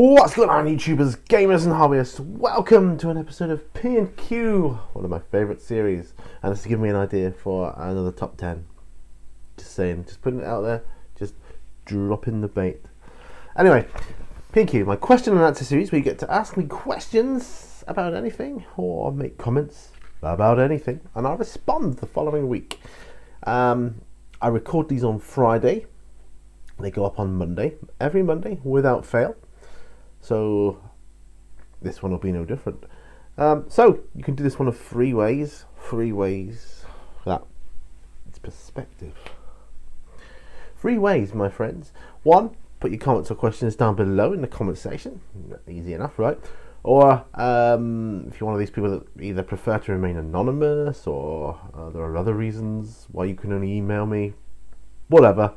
What's going on, YouTubers, gamers and hobbyists? Welcome to an episode of P&Q, one of my favourite series, and it's to give me an idea for another top 10. Just saying, just putting it out there, just dropping the bait. Anyway, P&Q, my question and answer series where you get to ask me questions about anything or make comments about anything, and I'll respond the following week. I record these on Friday. They go up on Monday, every Monday without fail. So this one will be no different. So you can do this one of three ways. That it's perspective. 3 ways, my friends. 1, put your comments or questions down below in the comment section. Easy enough, right? Or if you're one of these people that either prefer to remain anonymous, or there are other reasons why you can only email me, whatever.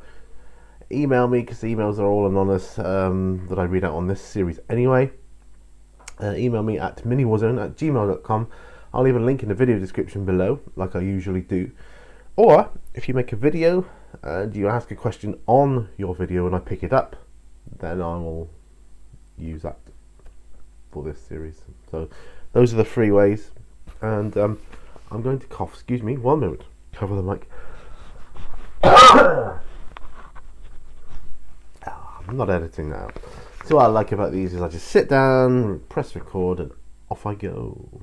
Email me, because emails are all anonymous that I read out on this series anyway. Email me at miniwarzone@gmail.com. I'll leave a link in the video description below, like I usually do. Or if you make a video and you ask a question on your video and I pick it up, then I will use that for this series. So those are the 3 ways. And I'm going to cough. Excuse me, 1 minute. Cover the mic. I'm not editing now. So what I like about these is I just sit down, press record, and off I go.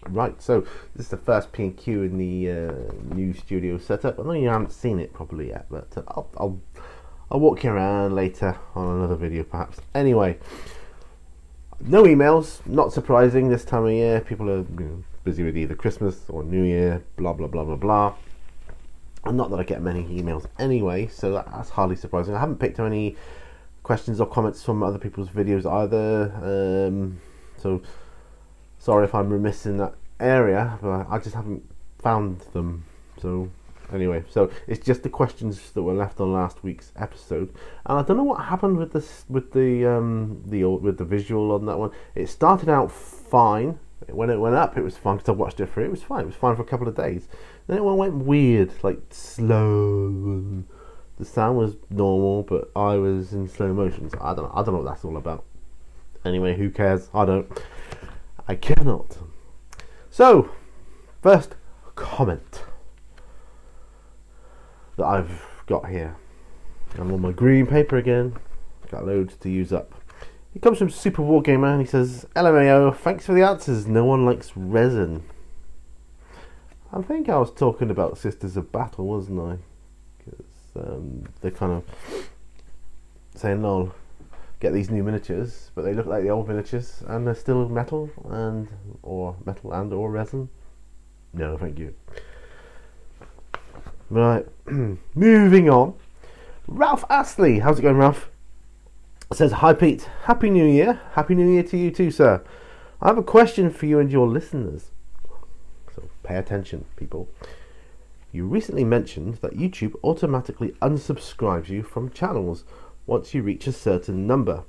Right, so this is the first P&Q in the new studio setup. I know you haven't seen it probably yet, but I'll walk you around later on another video perhaps. Anyway, no emails, not surprising this time of year. People are busy with either Christmas or New Year, blah blah blah blah blah. And not that I get many emails anyway, so that's hardly surprising. I haven't picked up any questions or comments from other people's videos either, so sorry if I'm remiss in that area, but I just haven't found them. So anyway, so it's just the questions that were left on last week's episode, and I don't know what happened with this, with the visual on that one. It started out fine. When it went up, it was fine because I watched it through. It was fine for a couple of days. Then it went weird, like slow. The sound was normal, but I was in slow motion. So I don't know what that's all about. Anyway, who cares? I cannot. So, first comment that I've got here. I'm on my green paper again. Got loads to use up. It comes from Super Wargamer and he says, LMAO, thanks for the answers. No one likes resin. I think I was talking about Sisters of Battle, wasn't I? Because they're kind of saying, lol, get these new miniatures, but they look like the old miniatures and they're still metal or resin. No, thank you. Right, moving on. Ralph Astley, how's it going, Ralph? It says, hi Pete, Happy New Year. Happy New Year to you too, sir. I have a question for you and your listeners. So pay attention, people. You recently mentioned that YouTube automatically unsubscribes you from channels once you reach a certain number.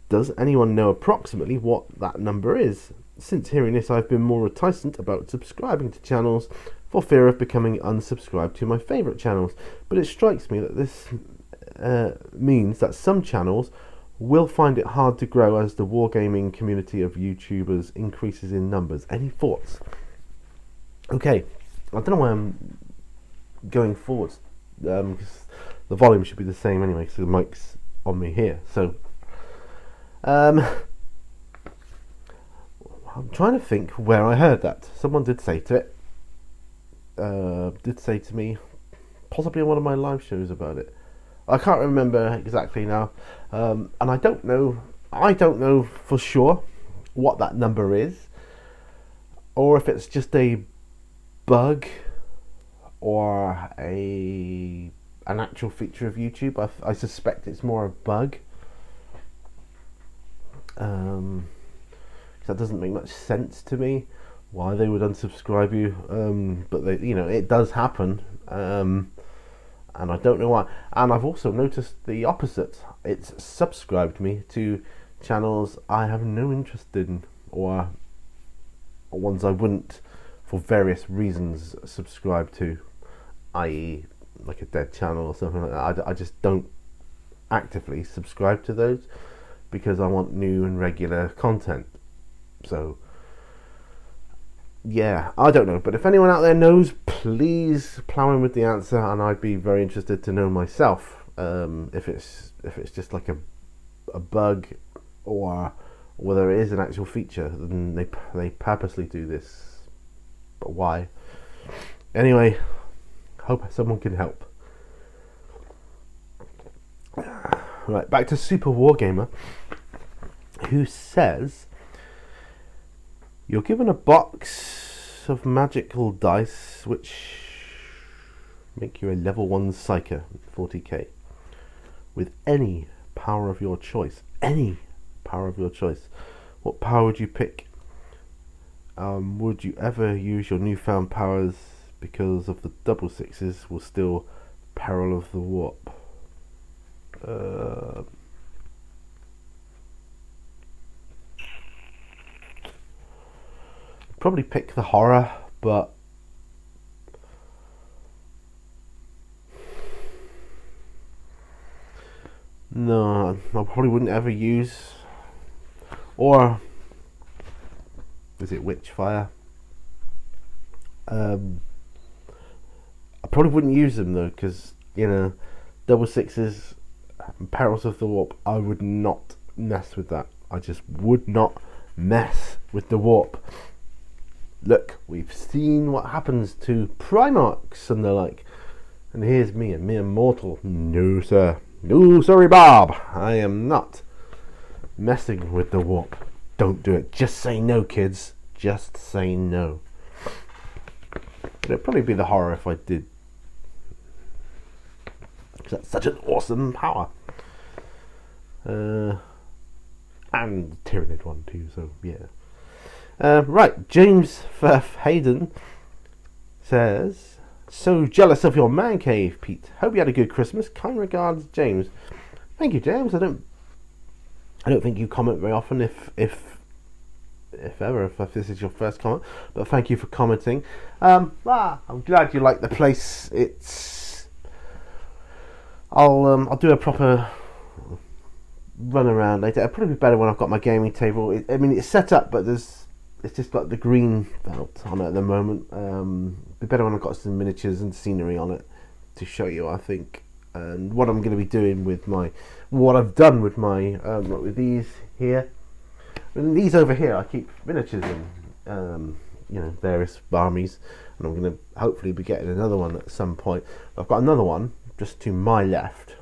Does anyone know approximately what that number is? Since hearing this, I've been more reticent about subscribing to channels for fear of becoming unsubscribed to my favourite channels. But it strikes me that this means that some channels will find it hard to grow as the wargaming community of YouTubers increases in numbers. Any thoughts? Okay, I don't know why I'm going forwards, because the volume should be the same anyway, so the mic's on me here. So I'm trying to think where I heard that. Someone did say to me, possibly on one of my live shows about it. I can't remember exactly now, and I don't know for sure what that number is, or if it's just a bug or an actual feature of YouTube. I suspect it's more a bug, because that doesn't make much sense to me why they would unsubscribe you, but it does happen. And I don't know why. And I've also noticed the opposite. It's subscribed me to channels I have no interest in, or ones I wouldn't, for various reasons, subscribe to, i.e. like a dead channel or something like that. I just don't actively subscribe to those. because I want new and regular content. So yeah, I don't know, but if anyone out there knows, please plow in with the answer, and I'd be very interested to know myself, if it's just like a bug, or whether it is an actual feature. Then they purposely do this, but why? Anyway, hope someone can help. Right, back to Super Wargamer, who says, you're given a box of magical dice which make you a level 1 Psyker, 40k, with any power of your choice. Any power of your choice. What power would you pick? Would you ever use your newfound powers because of the double sixes will still peril of the warp? Probably pick the horror, but no, I probably wouldn't ever use. Or is it Witchfire? I probably wouldn't use them though, because double sixes, perils of the warp. I would not mess with that. I just would not mess with the warp. Look, we've seen what happens to Primarchs and the like, and here's me, a mere mortal. No sir, no sorry Bob, I am not messing with the warp. Don't do it. Just say no, kids. Just say no. It'd probably be the horror if I did, because that's such an awesome power. And Tyrannid one too, so yeah. Right, James Firth Hayden says, so jealous of your man cave, Pete. Hope you had a good Christmas. Kind regards, James. Thank you, James. I don't think you comment very often, if ever, if this is your first comment, but thank you for commenting. I'm glad you like the place. I'll do a proper run around later. It'll probably be better when I've got my gaming table. It's set up, but it's just got the green belt on it at the moment. It'd be better when I've got some miniatures and scenery on it to show you, I think. And what I'm going to be doing with what I've done with with these here. And these over here, I keep miniatures in, various armies, and I'm going to hopefully be getting another one at some point. I've got another one just to my left,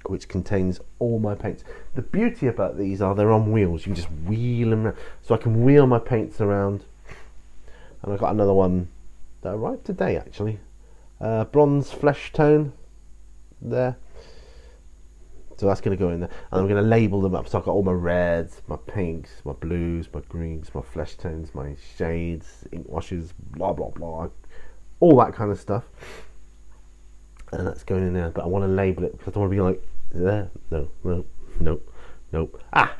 which contains all my paints. The beauty about these are they're on wheels. You can just wheel them around. So I can wheel my paints around. And I've got another one that arrived today, actually. Bronze flesh tone there. So that's going to go in there. And I'm going to label them up. So I've got all my reds, my pinks, my blues, my greens, my flesh tones, my shades, ink washes, blah, blah, blah. All that kind of stuff. And that's going in there. But I want to label it because I don't want to be like, there, nope. There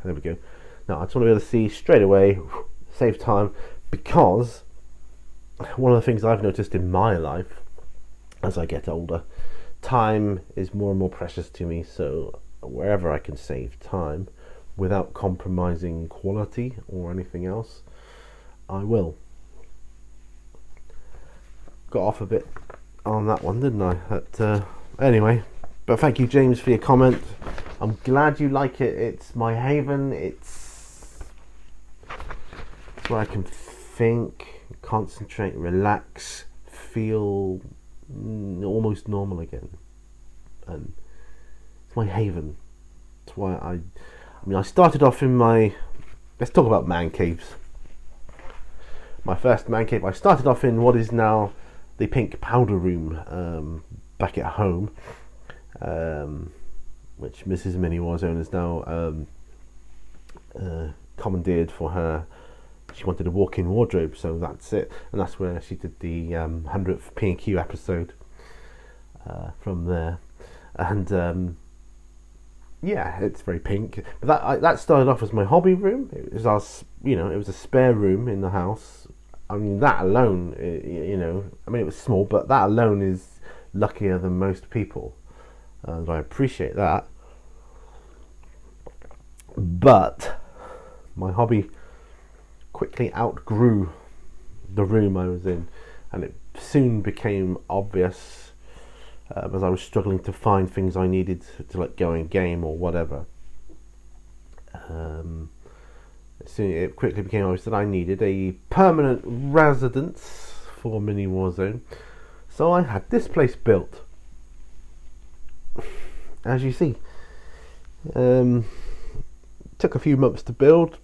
we go. Now I just want to be able to see straight away, save time, because one of the things I've noticed in my life as I get older, time is more and more precious to me. So wherever I can save time without compromising quality or anything else, I will. Got off a bit on that one, didn't I? Anyway, but thank you, James, for your comment. I'm glad you like it. It's my haven. It's where I can think, concentrate, relax, feel almost normal again. And it's my haven. That's why I started off in let's talk about man caves. My first man cave, I started off in what is now the pink powder room, back at home, which Mrs. Mini Warzone has now commandeered for her. She wanted a walk-in wardrobe, so that's it, and that's where she did the 100th P&Q episode from there. And yeah, it's very pink. But that started off as my hobby room. It was it was a spare room in the house. I mean, that alone, it was small, but that alone is luckier than most people, and I appreciate that. But my hobby quickly outgrew the room I was in, and it soon became obvious as I was struggling to find things I needed to like go in game or whatever. Soon it quickly became obvious that I needed a permanent residence for mini Warzone, so I had this place built, as you see. Took a few months to build,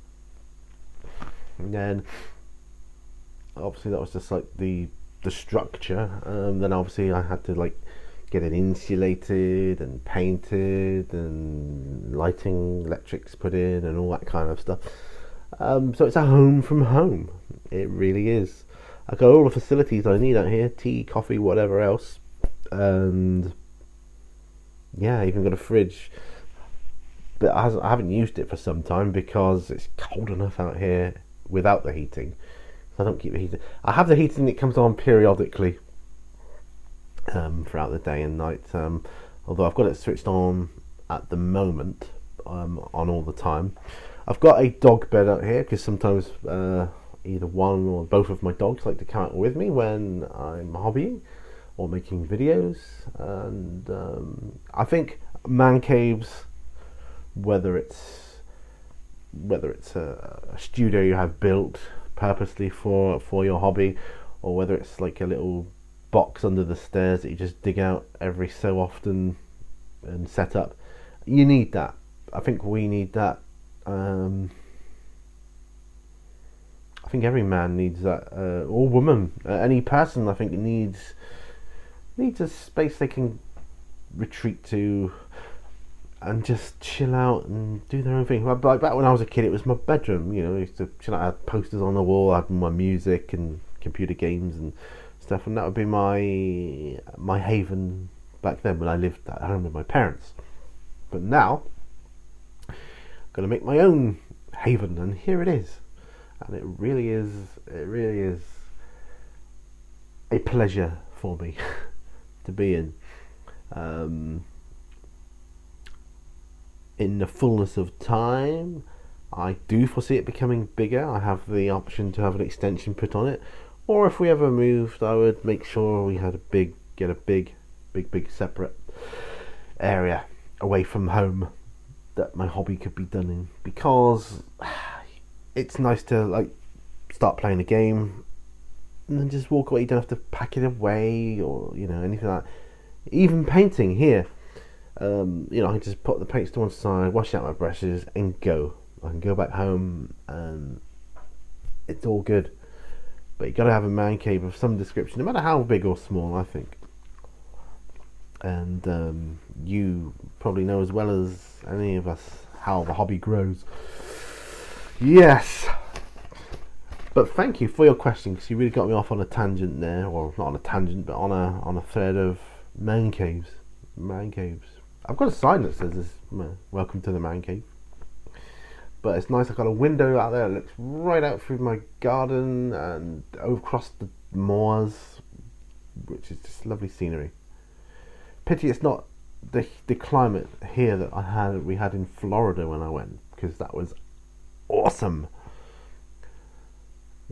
and then obviously that was just like the structure. Then obviously I had to like get it insulated and painted and lighting, electrics put in and all that kind of stuff. So it's a home from home. It really is. I've got all the facilities I need out here: tea, coffee, whatever else, and yeah, I even got a fridge. But I haven't used it for some time because it's cold enough out here without the heating. So I don't keep the heating. I have the heating; it comes on periodically throughout the day and night. Although I've got it switched on at the moment, on all the time. I've got a dog bed out here because sometimes either one or both of my dogs like to come out with me when I'm hobbying or making videos. And I think man caves, whether it's a studio you have built purposely for your hobby, or whether it's like a little box under the stairs that you just dig out every so often and set up, you need that. I think we need that. I think every man needs that, or woman, any person I think needs a space they can retreat to and just chill out and do their own thing. Like back when I was a kid, it was my bedroom. You know, I used to chill out. I had posters on the wall, I had my music and computer games and stuff, and that would be my haven back then when I lived at home with my parents. But now I'm gonna make my own haven, and here it is. And it really is a pleasure for me to be in. In the fullness of time, I do foresee it becoming bigger. I have the option to have an extension put on it, or if we ever moved, I would make sure we had get a big separate area away from home that my hobby could be done in, because it's nice to like start playing a game and then just walk away. You don't have to pack it away or anything like that. Even painting here, I can just put the paints to one side, wash out my brushes and go. I can go back home and it's all good. But you got to have a man cave of some description, no matter how big or small, I think. And you probably know as well as any of us how the hobby grows. Yes. But thank you for your question, because you really got me off on a tangent there, or not on a tangent, but on a thread of man caves. Man caves. I've got a sign that says this, "Welcome to the man cave." But it's nice. I've got a window out there that looks right out through my garden and across the moors, which is just lovely scenery. Pity it's not the climate here that we had in Florida when I went, because that was awesome.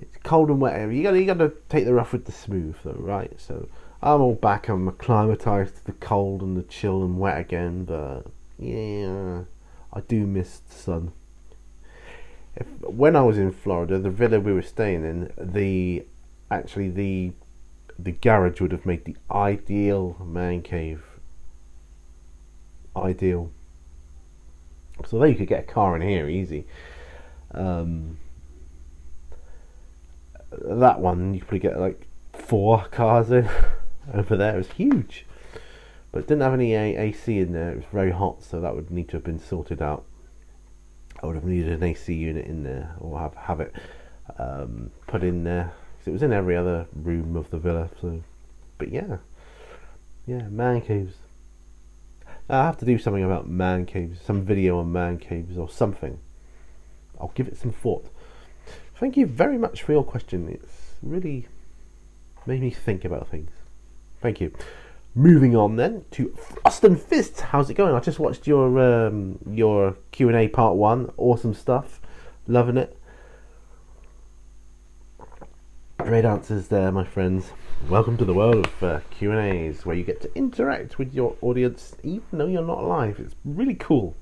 It's cold and wet area. You got to take the rough with the smooth, though, right? So I'm all back. I'm acclimatized to the cold and the chill and wet again. But yeah, I do miss the sun. When I was in Florida, the villa we were staying in, the garage would have made the ideal man cave. Ideal. So there you could get a car in here easy. That one you could probably get like 4 cars in. Over there, it was huge, but it didn't have any AC in there. It was very hot, so that would need to have been sorted out. I would have needed an AC unit in there, or have it put in there, because it was in every other room of the villa. So, but yeah, man caves. I have to do something about man caves, some video on man caves or something. I'll give it some thought. Thank you very much for your question. It's really made me think about things. Thank you. Moving on then to Frost and Fists. How's it going? I just watched your Q&A part 1. Awesome stuff. Loving it. Great answers there, my friends. Welcome to the world of Q&As, where you get to interact with your audience even though you're not live. It's really cool.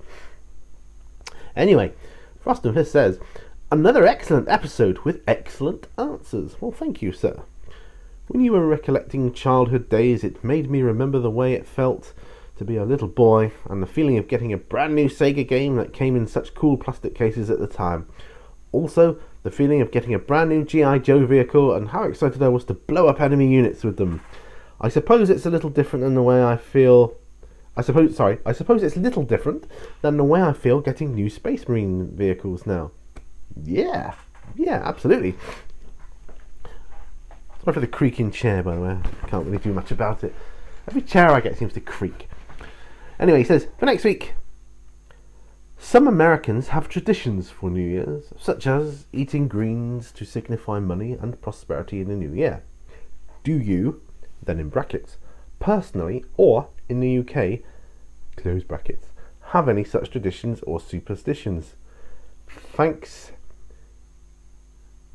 Anyway, Frost and Fist says, another excellent episode with excellent answers. Well, thank you, sir. When you were recollecting childhood days, it made me remember the way it felt to be a little boy and the feeling of getting a brand new Sega game that came in such cool plastic cases at the time. Also, the feeling of getting a brand new G.I. Joe vehicle and how excited I was to blow up enemy units with them. I suppose it's a little different than the way I feel... I suppose it's a little different than the way I feel getting new Space Marine vehicles now. Yeah, absolutely. Sorry for the creaking chair, by the way. Can't really do much about it. Every chair I get seems to creak. Anyway, he says, for next week, some Americans have traditions for New Year's, such as eating greens to signify money and prosperity in the new year. Do you, then in brackets, personally or in the UK, close brackets, have any such traditions or superstitions? Thanks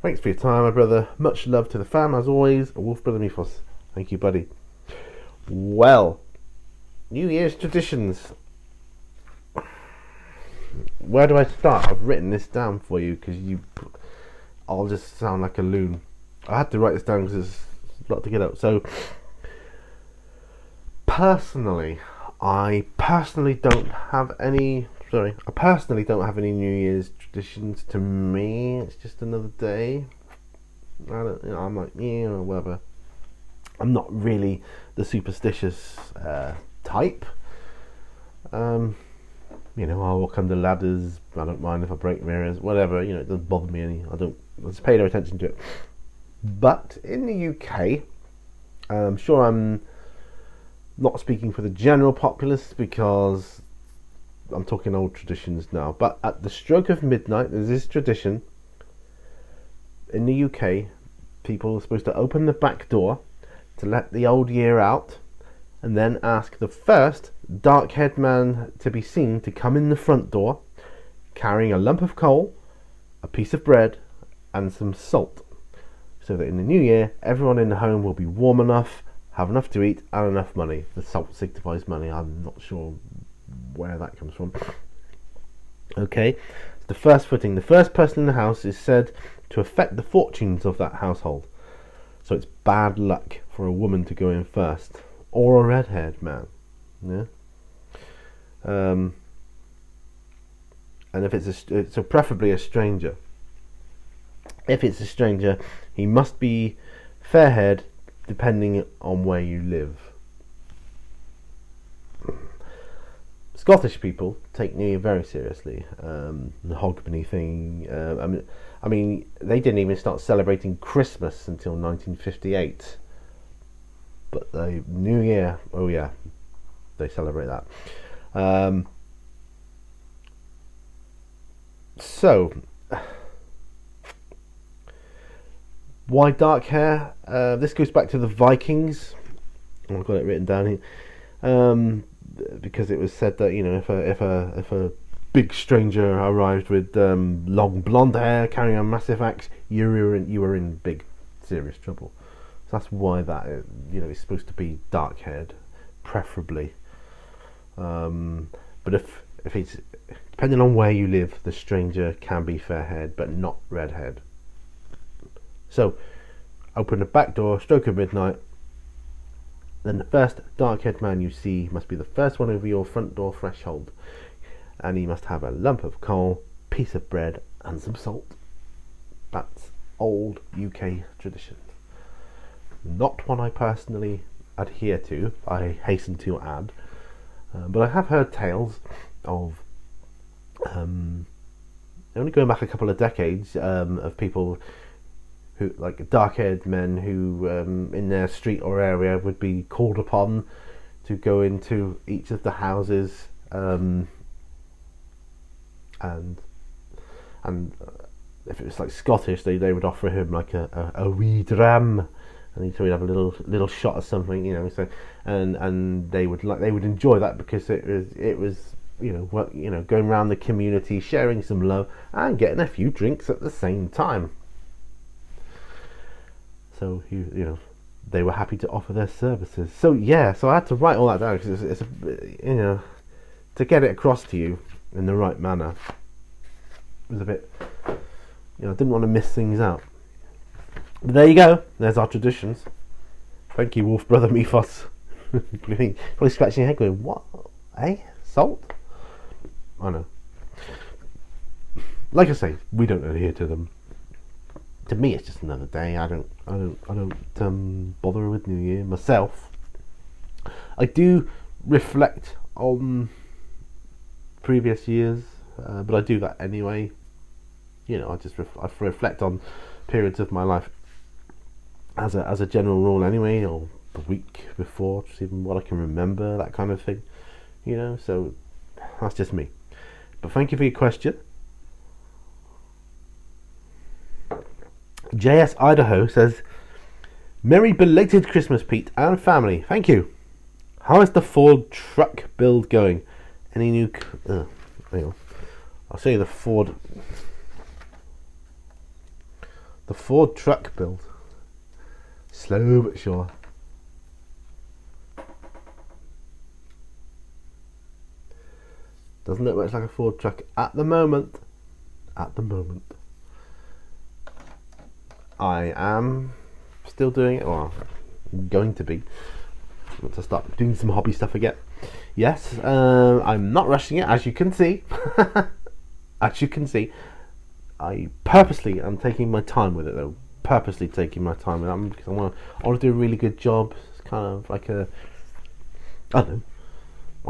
for your time, my brother. Much love to the fam, as always. Wolf Brother Mifos. Thank you, buddy. Well, New Year's traditions. Where do I start? I've written this down for you because I'll just sound like a loon. I had to write this down because it's a lot to get out. So, I personally don't have any New Year's traditions. To me, it's just another day. I'm like, whatever. I'm not really the superstitious type. I'll walk under ladders. I don't mind if I break mirrors, whatever. It doesn't bother me any. I just pay no attention to it. But in the UK, I'm sure I'm not speaking for the general populace because I'm talking old traditions now. But at the stroke of midnight, there's this tradition in the UK. People are supposed to open the back door to let the old year out, and then ask the first dark-haired man to be seen to come in the front door, carrying a lump of coal, a piece of bread, and some salt, so that in the new year, everyone in the home will be warm enough, have enough to eat, and enough money. The salt signifies money. I'm not sure where that comes from. Okay, the first footing. The first person in the house is said to affect the fortunes of that household. So it's bad luck for a woman to go in first, or a red-haired man. Yeah. And if it's so preferably a stranger. If it's a stranger, he must be fair-haired, depending on where you live. Scottish people take New Year very seriously. The Hogmanay thing. I mean, they didn't even start celebrating Christmas until 1958. But the New Year, oh yeah, they celebrate that. So, why dark hair? This goes back to the Vikings. I've got it written down here. Because it was said that if a big stranger arrived with long blonde hair, carrying a massive axe, you were in big serious trouble. So that's why that is supposed to be dark haired, preferably. But if it's depending on where you live, the stranger can be fair haired, but not red haired. So open the back door, stroke of midnight. Then the first dark-haired man you see must be the first one over your front door threshold, and he must have a lump of coal, piece of bread, and some salt. That's old UK tradition. Not one I personally adhere to, I hasten to add, but I have heard tales of, only going back a couple of decades, of people who, like dark-haired men who in their street or area would be called upon to go into each of the houses and if it was like Scottish, they would offer him like a wee dram and so we'd have a little shot of something, you know. So and they would enjoy that because it was going around the community, sharing some love and getting a few drinks at the same time. So they were happy to offer their services. So I had to write all that down because it's to get it across to you in the right manner. It was a bit, I didn't want to miss things out. But there you go. There's our traditions. Thank you, Wolf Brother Mythos. Probably scratching your head going, what? Eh? Salt? I know. Like I say, we don't adhere to them. To me, it's just another day. I don't bother with New Year myself. I do reflect on previous years, but I do that anyway. I just I reflect on periods of my life as a general rule anyway, or the week before, just even what I can remember, that kind of thing. So that's just me. But thank you for your question. JS Idaho says, Merry belated Christmas, Pete and family. Thank you. How is the Ford truck build going? Any new... hang on. I'll show you the Ford truck build. Slow but sure. Doesn't look much like a Ford truck at the moment. I am still doing it, or I'm going to be. I want to start doing some hobby stuff again. Yes, I'm not rushing it, as you can see. I purposely am taking my time with it, though. Purposely taking my time with it because I want to do a really good job. It's kind of like my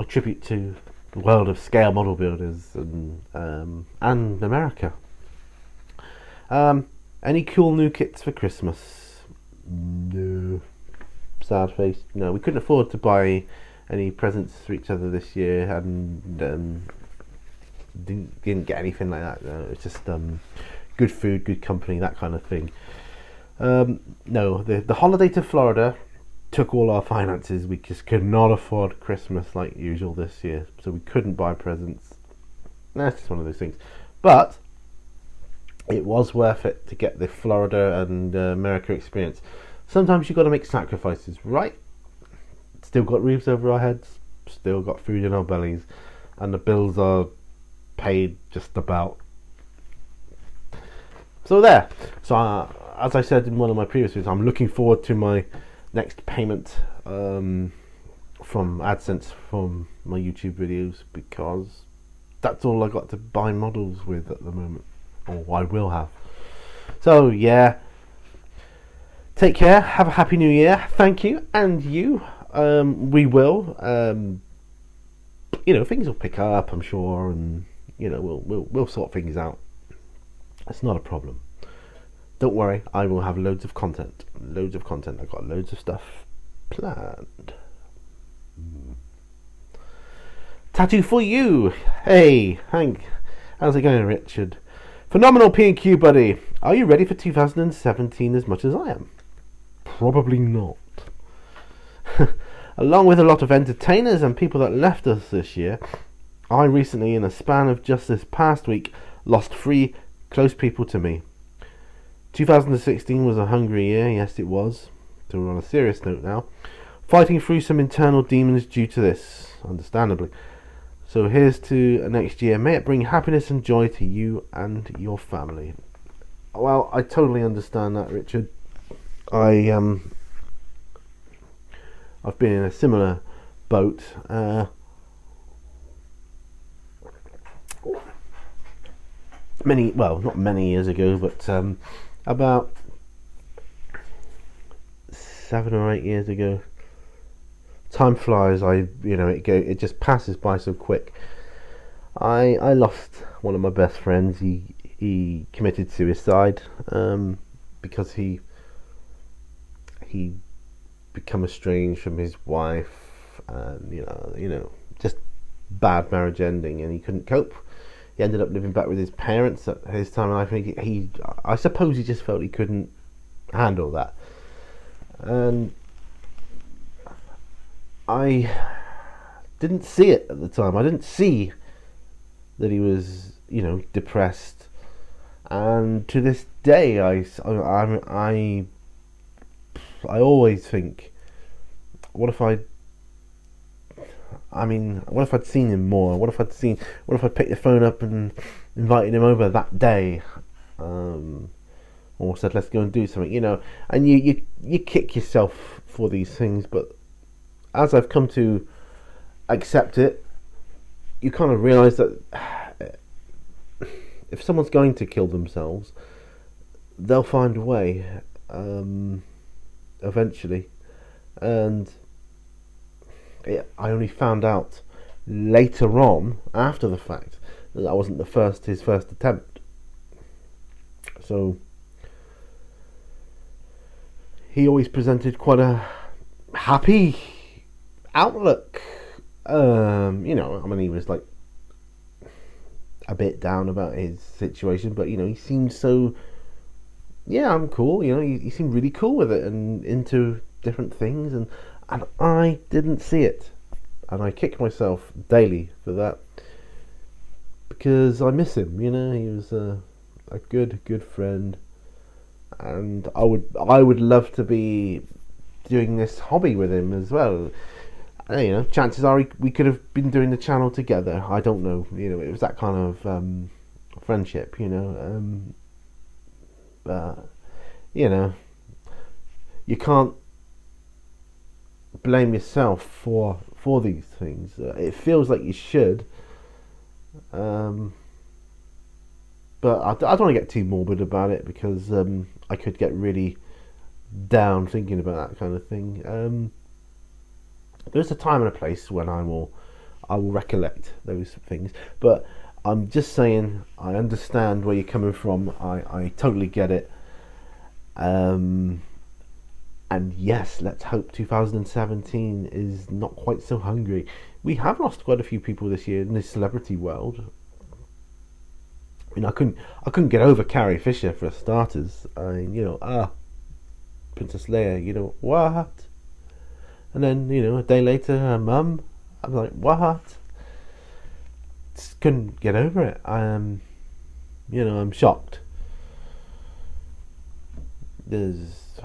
tribute to the world of scale model builders and America. Any cool new kits for Christmas? No. Sad face. No, we couldn't afford to buy any presents for each other this year, and didn't get anything like that. No, it's just good food, good company, that kind of thing. No, the holiday to Florida took all our finances. We just could not afford Christmas like usual this year, so we couldn't buy presents. That's just one of those things. But it was worth it to get the Florida and America experience. Sometimes you've got to make sacrifices, right? Still got roofs over our heads, still got food in our bellies, and the bills are paid just about. So there. So as I said in one of my previous videos, I'm looking forward to my next payment from AdSense from my YouTube videos, because that's all I got to buy models with at the moment, or I will have. So yeah, take care, have a happy new year. Thank you, and you. We will things will pick up, I'm sure, and we'll sort things out. It's not a problem. Don't worry, I will have loads of content. I've got loads of stuff planned. Tattoo for you. Hey, Hank, how's it going, Richard? Phenomenal P&Q, buddy. Are you ready for 2017 as much as I am? Probably not. Along with a lot of entertainers and people that left us this year, I recently, in a span of just this past week, lost 3 close people to me. 2016 was a hungry year, yes it was. So we're on a serious note now. Fighting through some internal demons due to this, understandably. So here's to next year. May it bring happiness and joy to you and your family. Well, I totally understand that, Richard. I've been in a similar boat. Not many years ago, but about 7 or 8 years ago. Time flies. It just passes by so quick. I lost one of my best friends. He committed suicide because he become estranged from his wife, and just bad marriage ending, and he couldn't cope. He ended up living back with his parents at his time in life. I suppose he just felt he couldn't handle that. and I didn't see it at the time. I didn't see that he was, depressed. And to this day, I always think, what if I'd seen him more? What if I'd picked the phone up and invited him over that day, or said let's go and do something, And you kick yourself for these things, but as I've come to accept it, you kind of realise that if someone's going to kill themselves, they'll find a way eventually. And I only found out later on, after the fact, that wasn't his first attempt. So he always presented quite a happy outlook. He was like a bit down about his situation, but he seemed so, I'm cool. He seemed really cool with it and into different things, and I didn't see it, and I kick myself daily for that because I miss him. He was a good friend, and I would love to be doing this hobby with him as well. Chances are we could have been doing the channel together. I don't know. It was that kind of friendship. But you can't blame yourself for these things. It feels like you should, but I don't want to get too morbid about it because I could get really down thinking about that kind of thing. There's a time and a place when I will recollect those things, but I'm just saying I understand where you're coming from. I totally get it. And yes, let's hope 2017 is not quite so hungry. We have lost quite a few people this year in this celebrity world. I couldn't get over Carrie Fisher for starters. Princess Leia, what? And then, a day later, her mum. I'm like, what? Just couldn't get over it. I'm shocked. There's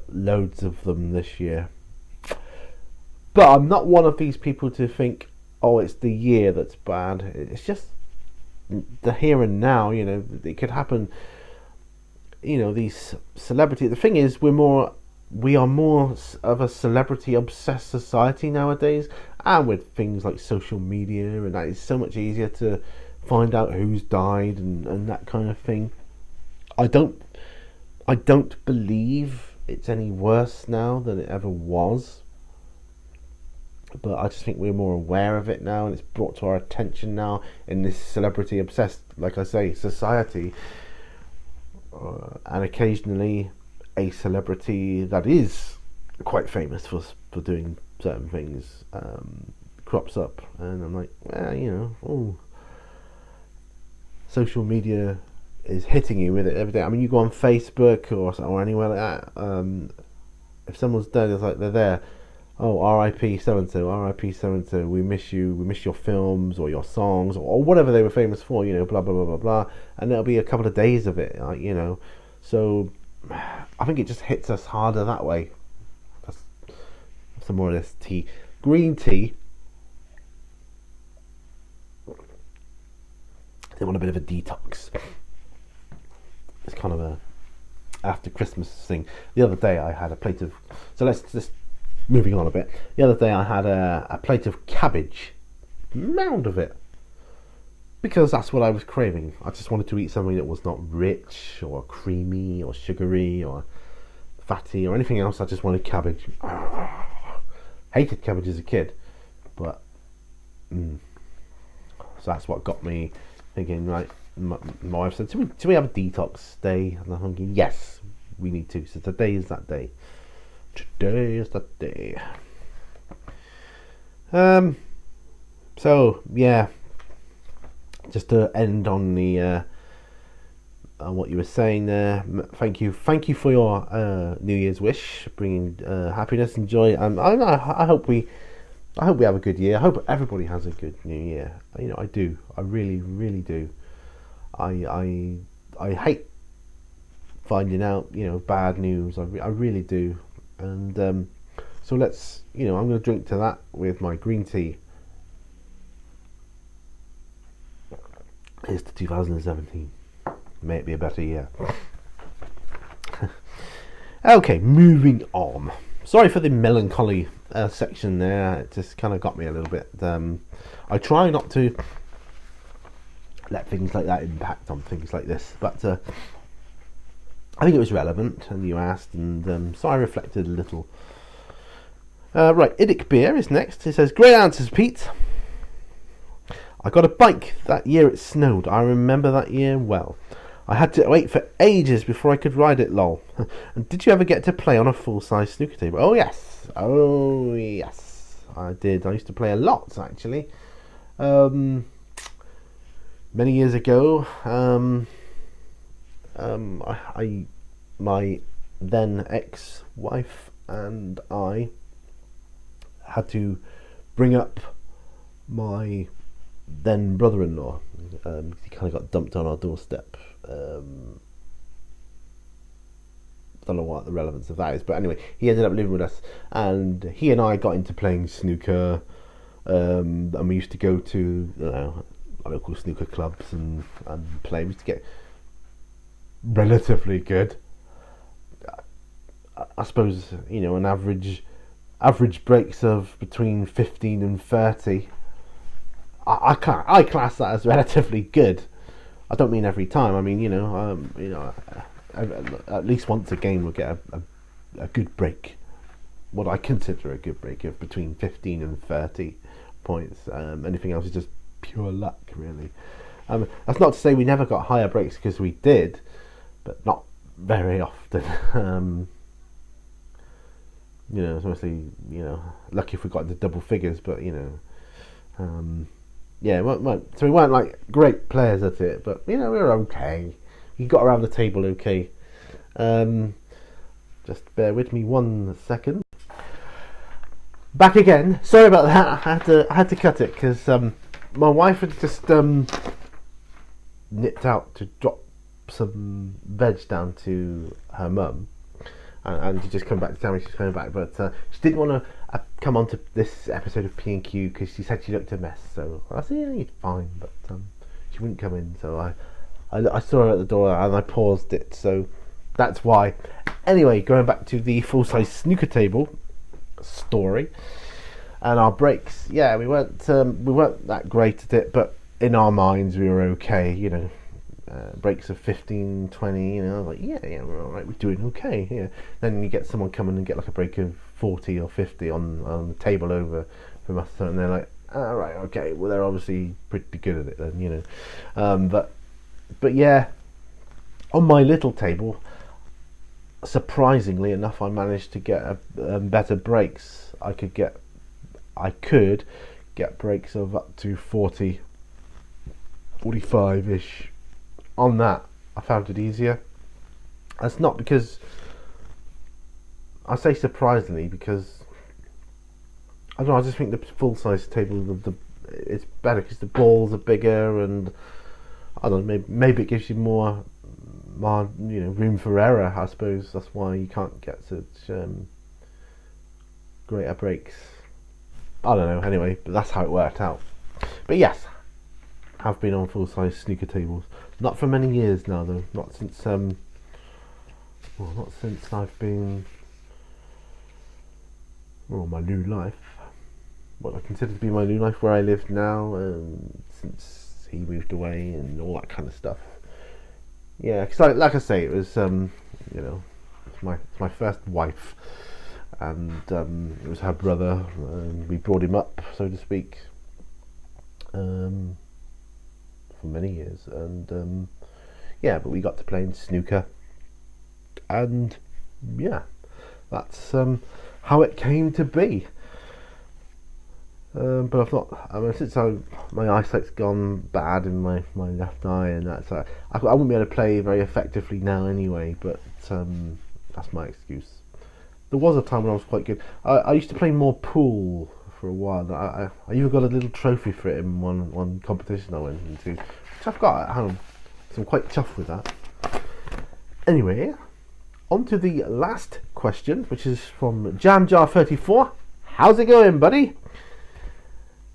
loads of them this year. But I'm not one of these people to think, oh, it's the year that's bad. It's just the here and now, it could happen. These celebrity. The thing is, we are more of a celebrity obsessed society nowadays, and with things like social media and that, it's so much easier to find out who's died and that kind of thing. I don't believe it's any worse now than it ever was, but I just think we're more aware of it now, and it's brought to our attention now in this celebrity obsessed, like I say, society. And occasionally a celebrity that is quite famous for doing certain things crops up, and I'm like, social media is hitting you with it every day. I mean, you go on Facebook or anywhere like that, if someone's dead, it's like they're there, oh, R.I.P. so-and-so, R.I.P. so-and-so, we miss you, we miss your films or your songs or whatever they were famous for, blah blah blah blah blah, and there'll be a couple of days of it, so I think it just hits us harder that way. That's some more of this tea. Green tea. They want a bit of a detox. It's kind of a after Christmas thing. The other day I had a plate of... So let's just... Moving on a bit. The other day I had a plate of cabbage. Mound of it. Because that's what I was craving. I just wanted to eat something that was not rich or creamy or sugary or fatty or anything else. I just wanted cabbage. Hated cabbage as a kid, but so that's what got me thinking. Right, my wife said, "Should we have a detox day?" And I'm thinking, yes, we need to. So today is that day. Today is that day. So yeah. Just to end on the what you were saying there. Thank you for your New Year's wish, bringing happiness and joy. I hope we have a good year. I hope everybody has a good New Year. I do. I really, really do. I hate finding out bad news. I really do. And so let's I'm going to drink to that with my green tea. Here's to 2017. May it be a better year. Okay, moving on. Sorry for the melancholy section there. It just kind of got me a little bit. I try not to let things like that impact on things like this, but I think it was relevant, and you asked, and so I reflected a little. Right, Idic Beer is next. It says, great answers, Pete. I got a bike that year it snowed. I remember that year well. I had to wait for ages before I could ride it, lol. And did you ever get to play on a full-size snooker table? Oh yes, I did. I used to play a lot, actually. Many years ago, my then ex-wife and I had to bring up my then brother-in-law. He kind of got dumped on our doorstep. Don't know what the relevance of that is, but anyway, he ended up living with us, and he and I got into playing snooker, and we used to go to local snooker clubs and play. We used to get relatively good. I suppose an average breaks of between 15 and 30. I class that as relatively good. I don't mean every time. I mean at least once a game we'll get a good break. What I consider a good break of between 15 and 30 points. Anything else is just pure luck, really. That's not to say we never got higher breaks, because we did, but not very often. It's mostly lucky if we got into double figures, but yeah, so we weren't like great players at it, but we were okay. We got around the table okay. Just bear with me 1 second. Back again. Sorry about that. I had to cut it because my wife had just nipped out to drop some veg down to her mum, and she just come back to tell me she's coming back, but she didn't want to come on to this episode of P&Q because she said she looked a mess. So I said, yeah, you're fine, but she wouldn't come in. So I saw her at the door and I paused it. So that's why. Anyway, going back to the full-size snooker table story and our breaks. Yeah, we weren't that great at it, but in our minds we were okay. Breaks of 15, 20, like yeah, we're alright, we're doing okay here. Then you get someone coming and get like a break of 40 or 50 on the table over from us, and they're like, alright, okay, well they're obviously pretty good at it then, but yeah, on my little table, surprisingly enough, I managed to get better breaks. I could get breaks of up to 40, 45-ish. On that, I found it easier. That's not because I say surprisingly, because I don't know. I just think the full-size table it's better because the balls are bigger, and I don't know. Maybe it gives you more room for error. I suppose that's why you can't get such greater breaks. I don't know. Anyway, but that's how it worked out. But yes, have been on full-size snooker tables. Not for many years now, though. Not since I've been my new life. What I consider to be my new life, where I live now, since he moved away and all that kind of stuff. Yeah, because like I say, it was it's my first wife, and it was her brother. We brought him up, so to speak. For many years, and but we got to play in snooker, and yeah, that's how it came to be. But I've not. I mean, since my eyesight's gone bad in my left eye, and that's I wouldn't be able to play very effectively now anyway. But that's my excuse. There was a time when I was quite good. I used to play more pool for a while. I even got a little trophy for it in one competition I went into, which I've got at home. So I'm quite chuffed with that. Anyway, on to the last question, which is from JamJar34. How's it going, buddy?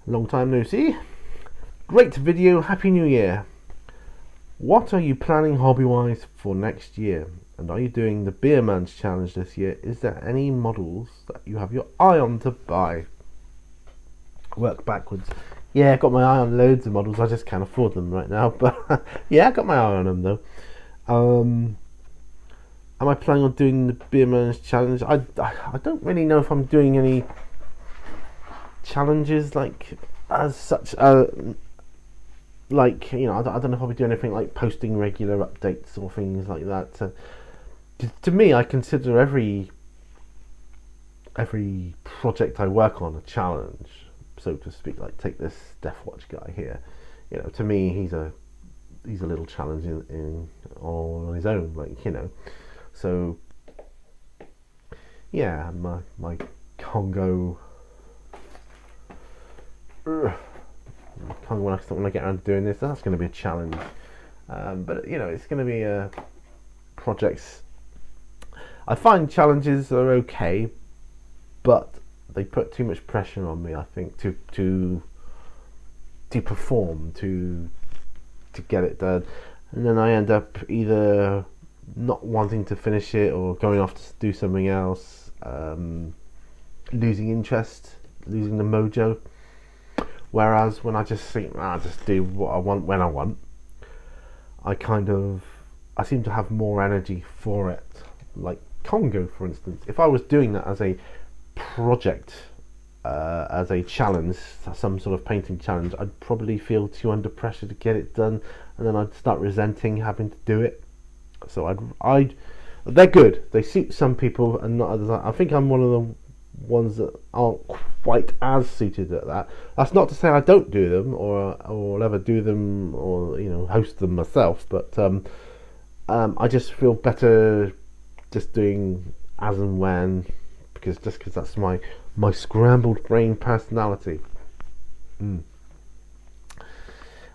Long time no see. Great video, Happy New Year. What are you planning hobby-wise for next year? And are you doing the Beer Man's Challenge this year? Is there any models that you have your eye on to buy? Work backwards. Yeah, I've got my eye on loads of models, I just can't afford them right now. But yeah, I got my eye on them though. Am I planning on doing the Beer Man's Challenge? I don't really know if I'm doing any challenges like as such. Like, you know, I don't know if I'll be doing anything like posting regular updates or things like that. To me, I consider every project I work on a challenge, so to speak. Like, take this Deathwatch guy here. You know, to me, he's a little challenge on his own. Like, you know, so yeah, my Congo. When I get around to doing this, that's going to be a challenge. But you know, it's going to be projects. I find challenges are okay, but they put too much pressure on me, I think, to perform, to get it done, and then I end up either not wanting to finish it or going off to do something else, losing interest, losing the mojo. Whereas when I just think, I'll just do what I want when I want, I seem to have more energy for it. Like Congo, for instance. If I was doing that as a project, as a challenge, some sort of painting challenge, I'd probably feel too under pressure to get it done, and then I'd start resenting having to do it. So they're good. They suit some people and not others. I think I'm one of the ones that aren't quite as suited at that. That's not to say I don't do them or will ever do them or, you know, host them myself, but I just feel better just doing as and when, because that's my scrambled brain personality.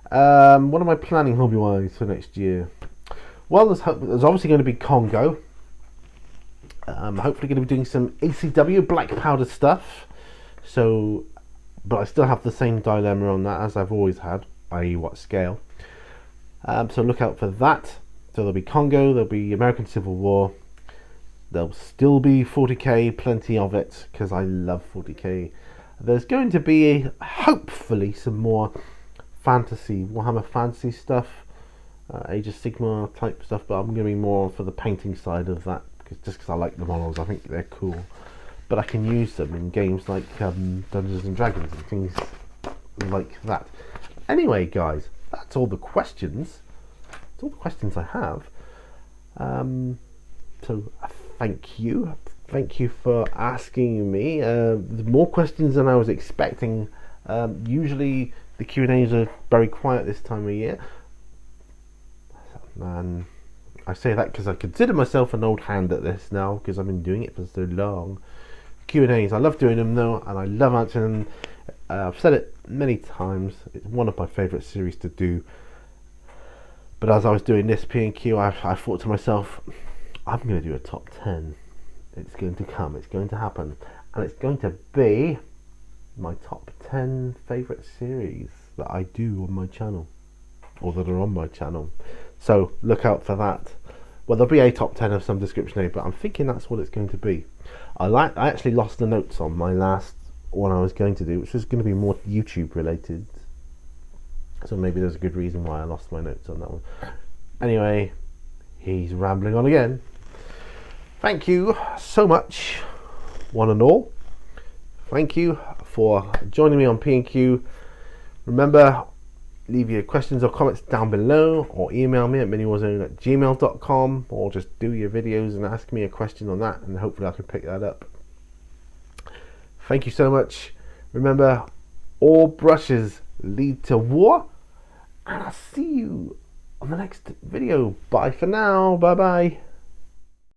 What am I planning hobby wise for next year? Well, there's obviously going to be Congo. I'm hopefully going to be doing some ACW black powder stuff. So, but I still have the same dilemma on that as I've always had, i.e. what scale. So look out for that. So there'll be Congo, there'll be American Civil War, there'll still be 40k, plenty of it, because I love 40k. There's going to be hopefully some more fantasy, Warhammer Fantasy stuff, Age of Sigmar type stuff, but I'm going to be more for the painting side of that. Just because I like the models, I think they're cool, but I can use them in games like Dungeons and Dragons and things like that. Anyway, guys, that's all the questions. That's all the questions I have. So thank you for asking me. More questions than I was expecting. Usually the Q&As are very quiet this time of year, and I say that because I consider myself an old hand at this now, because I've been doing it for so long. Q&As, I love doing them though, and I love answering them. I've said it many times, it's one of my favourite series to do. But as I was doing this P&Q, I thought to myself, I'm going to do a top 10. It's going to come, it's going to happen, and it's going to be my top 10 favourite series that I do on my channel, or that are on my channel. So look out for that. Well, there'll be a top 10 of some description here, but I'm thinking that's what it's going to be. I actually lost the notes on my last one I was going to do, which was going to be more YouTube related. So maybe there's a good reason why I lost my notes on that one. Anyway, he's rambling on again. Thank you so much, one and all. Thank you for joining me on P&Q. Remember, leave your questions or comments down below, or email me at miniwarzone@gmail.com, or just do your videos and ask me a question on that, and hopefully I can pick that up. Thank you so much. Remember, all brushes lead to war. And I'll see you on the next video. Bye for now. Bye bye.